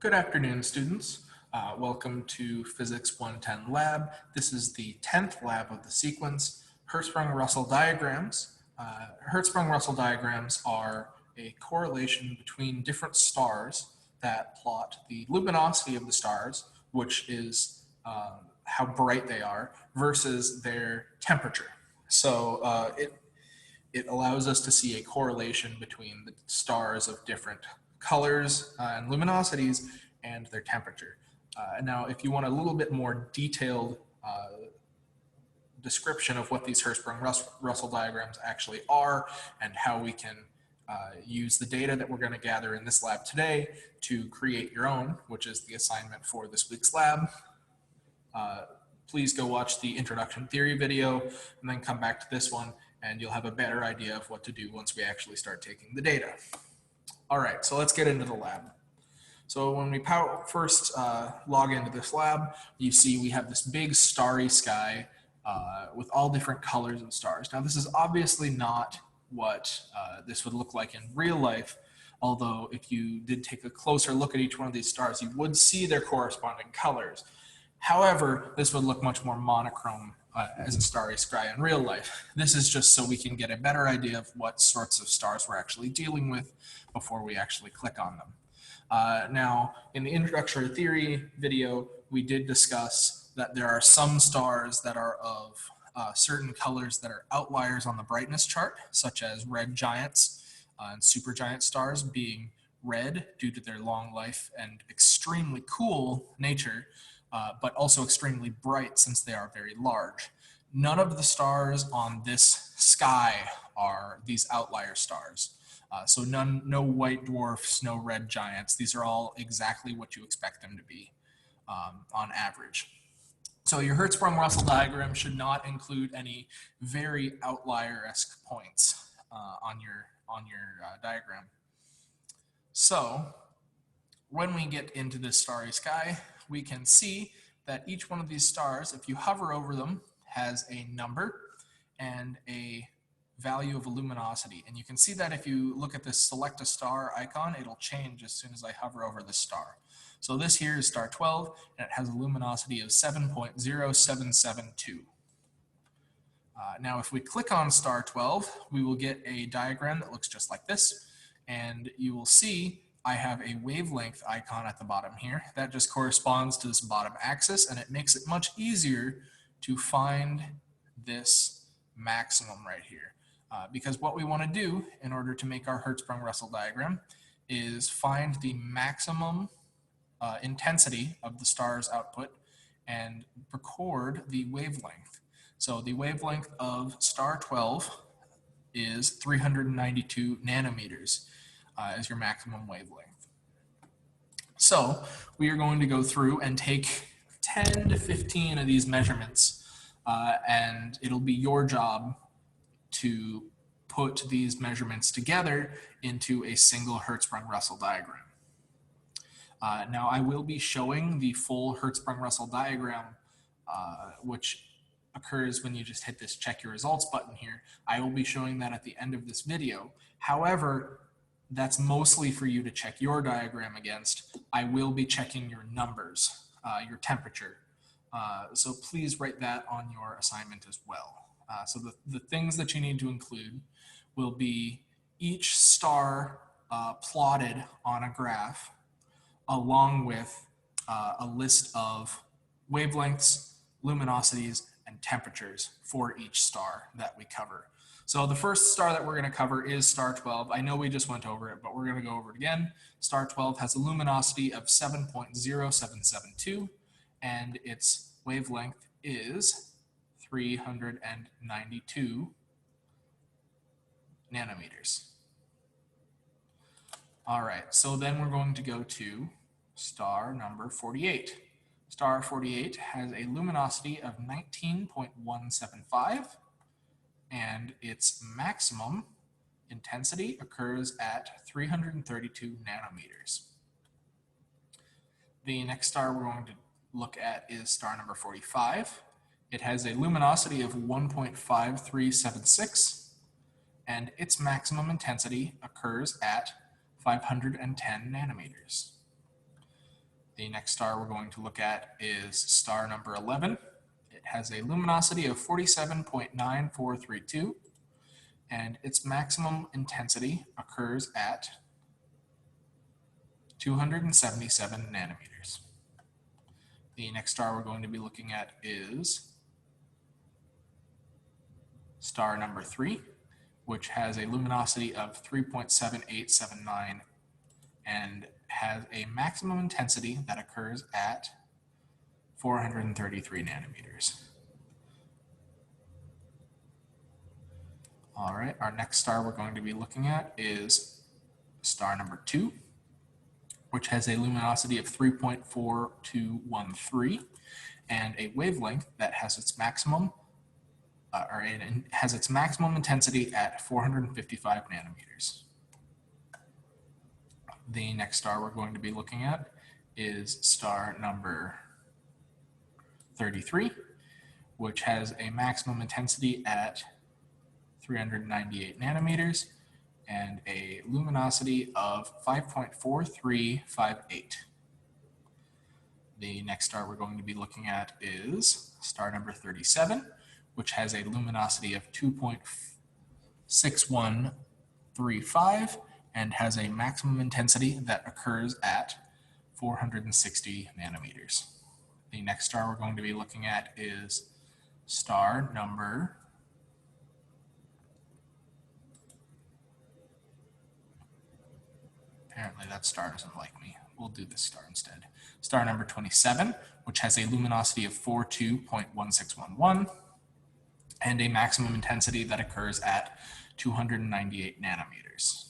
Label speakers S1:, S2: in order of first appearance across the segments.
S1: Good afternoon, students. Welcome to Physics 110 Lab. This is the 10th lab of the sequence, Hertzprung-Russel diagrams. Hertzprung-Russel diagrams are a correlation between different stars that plot the luminosity of the stars, which is how bright they are, versus their temperature. So it allows us to see a correlation between the stars of different colors and luminosities and their temperature. Now, if you want a little bit more detailed description of what these Hertzprung-Russel diagrams actually are and how we can use the data that we're going to gather in this lab today to create your own, which is the assignment for this week's lab, please go watch the introduction theory video and then come back to this one, and you'll have a better idea of what to do once we actually start taking the data. All right, so let's get into the lab. So when we first log into this lab, you see we have this big starry sky with all different colors of stars. Now this is obviously not what this would look like in real life, although if you did take a closer look at each one of these stars, you would see their corresponding colors. However, this would look much more monochrome as a starry sky in real life. This is just so we can get a better idea of what sorts of stars we're actually dealing with before we actually click on them. Now, in the introductory theory video, we did discuss that there are some stars that are of certain colors that are outliers on the brightness chart, such as red giants and supergiant stars being red due to their long life and extremely cool nature, but also extremely bright since they are very large. None of the stars on this sky are these outlier stars. So no white dwarfs, no red giants. These are all exactly what you expect them to be on average. So your Hertzprung-Russel diagram should not include any very outlier-esque points on your diagram. So when we get into this starry sky, we can see that each one of these stars, if you hover over them, has a number and a value of a luminosity. And you can see that if you look at this select a star icon, it'll change as soon as I hover over the star. So this here is star 12, and it has a luminosity of 7.0772. Now if we click on star 12, we will get a diagram that looks just like this, and you will see I have a wavelength icon at the bottom here. That just corresponds to this bottom axis, and it makes it much easier to find this maximum right here. Because what we want to do in order to make our Hertzprung-Russel diagram is find the maximum intensity of the star's output and record the wavelength. So the wavelength of star 12 is 392 nanometers as your maximum wavelength. So we are going to go through and take 10 to 15 of these measurements, and it'll be your job to put these measurements together into a single Hertzprung-Russel diagram. Now I will be showing the full Hertzprung-Russel diagram, which occurs when you just hit this check your results button here. I will be showing that at the end of this video. However, that's mostly for you to check your diagram against. I will be checking your numbers, your temperature. So please write that on your assignment as well. So the things that you need to include will be each star plotted on a graph, along with a list of wavelengths, luminosities, and temperatures for each star that we cover. So the first star that we're going to cover is star 12. I know we just went over it, but we're going to go over it again. Star 12 has a luminosity of 7.0772, and its wavelength is 392 nanometers. All right, so then we're going to go to star number 48. Star 48 has a luminosity of 19.175, and its maximum intensity occurs at 332 nanometers. The next star we're going to look at is star number 45. It has a luminosity of 1.5376, and its maximum intensity occurs at 510 nanometers. The next star we're going to look at is star number 11. It has a luminosity of 47.9432, and its maximum intensity occurs at 277 nanometers. The next star we're going to be looking at is star number 3, which has a luminosity of 3.7879 and has a maximum intensity that occurs at 433 nanometers. All right, our next star we're going to be looking at is star number 2, which has a luminosity of 3.4213 and a wavelength that has its maximum intensity at 455 nanometers. The next star we're going to be looking at is star number 33, which has a maximum intensity at 398 nanometers and a luminosity of 5.4358. The next star we're going to be looking at is star number 37, which has a luminosity of 2.6135 and has a maximum intensity that occurs at 460 nanometers. The next star we're going to be looking at is star number 27, which has a luminosity of 42.1611 and a maximum intensity that occurs at 298 nanometers.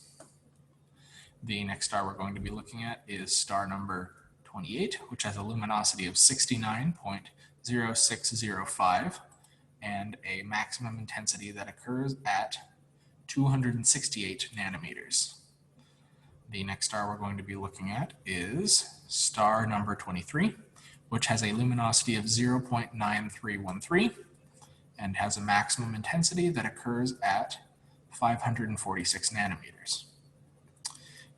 S1: The next star we're going to be looking at is star number 28, which has a luminosity of 69.0605 and a maximum intensity that occurs at 268 nanometers. The next star we're going to be looking at is star number 23, which has a luminosity of 0.9313 and has a maximum intensity that occurs at 546 nanometers.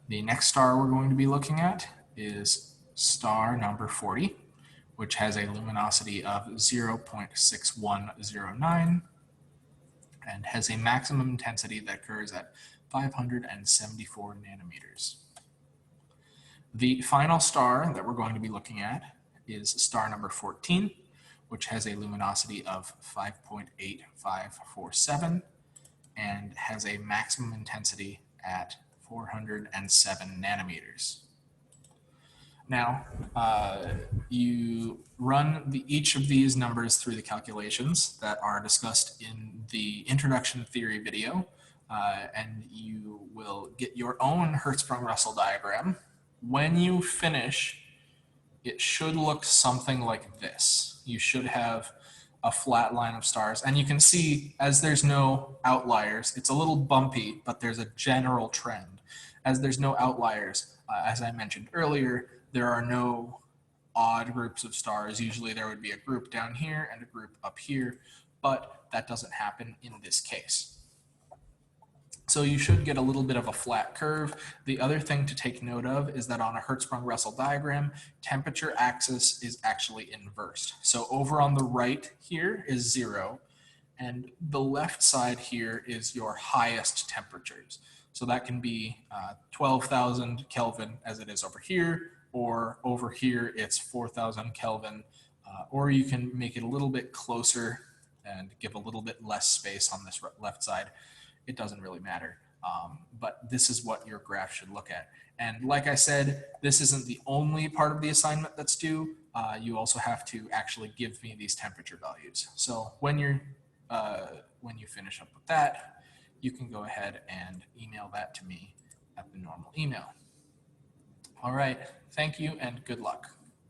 S1: The next star we're going to be looking at is star number 40, which has a luminosity of 0.6109 and has a maximum intensity that occurs at 574 nanometers. The final star that we're going to be looking at is star number 14, which has a luminosity of 5.8547 and has a maximum intensity at 407 nanometers. Now, you run each of these numbers through the calculations that are discussed in the introduction theory video, and you will get your own Hertzprung-Russel diagram. When you finish, it should look something like this. You should have a flat line of stars, and you can see as there's no outliers, it's a little bumpy, but there's a general trend. As there's no outliers, as I mentioned earlier, there are no odd groups of stars. Usually there would be a group down here and a group up here, but that doesn't happen in this case. So you should get a little bit of a flat curve. The other thing to take note of is that on a Hertzprung-Russel diagram, temperature axis is actually inversed. So over on the right here is 0, and the left side here is your highest temperatures. So that can be 12,000 Kelvin as it is over here, or over here it's 4,000 Kelvin, or you can make it a little bit closer and give a little bit less space on this left side. It doesn't really matter, but this is what your graph should look at. And like I said, this isn't the only part of the assignment that's due. You also have to actually give me these temperature values. So when you finish up with that, you can go ahead and email that to me at the normal email. All right, thank you and good luck.